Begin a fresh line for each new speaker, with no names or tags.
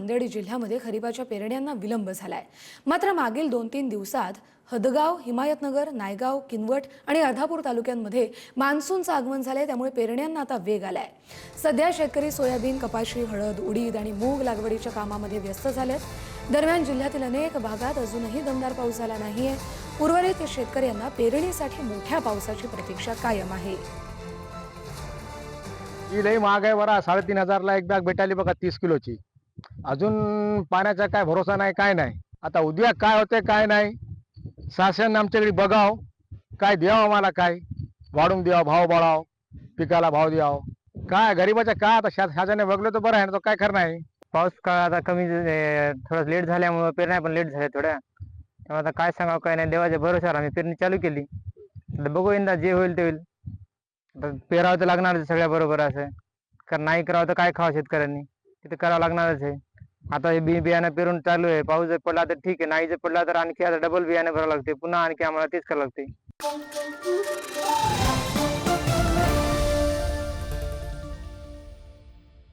नांदेड जिल्ह्यामध्ये खरीपाच्या पेरण्यांना विलंब झालाय। मात्र मागील 2-3 दिवसात हदगाव, हिमायतनगर, नायगाव, किनवट आणि अर्धापूर तालुक्यांमध्ये मान्सूनचं आगमन झालंय, त्यामुळे पेरण्यांना आता वेग आलाय। सध्या शेतकरी सोयाबीन, कपाशी, हळद, उडीद आणि मूग लागवडीच्या कामामध्ये व्यस्त झालेत। दरम्यान जिल्ह्यातील अनेक भागात अजूनही दमदार पाऊस झाला नाहीये। उर्वरित शेतकऱ्यांना पेरणीसाठी मोठ्या पावसाची प्रतीक्षा कायम आहे।
ही लई महाग आहे बरा। 3,500 ला एक बॅग भेटायली बघा 30 किलोची। अजून पाण्याचा काय भरोसा नाही, काय नाही। आता उद्या काय होते काय नाही, शासन आमच्याकडे बघाव, काय द्यावं आम्हाला, काय वाढून द्यावं, भाव वाढाव, पिकाला भाव द्याव, काय गरीबाच्या काय आता शासनाने बघलं तर बरं आहे ना, तो काय करणार आहे।
पाऊस काळ आता कमी थोडं लेट झाल्यामुळे पेरण्या पण लेट झाल्या थोड्या, त्यामुळे आता काय सांगावं काय नाही, देवाच्या भरोशावर आम्ही पेरणी चालू केली। आता बघू यंदा जे होईल ते होईल। पेरावं तर लागणारच सगळ्या बरोबर असं, कारण नाही करावं तर काय खावं शेतकऱ्यांनी, तिथे करावं लागणारच आहे। आता हे बियाणं पेरून चालू आहे, पाऊस जर पडला तर ठीक आहे, नाही जर पडला तर आणखी आता डबल बियाणं भरावं लागते, पुन्हा आणखी आम्हाला तेच करावं लागते।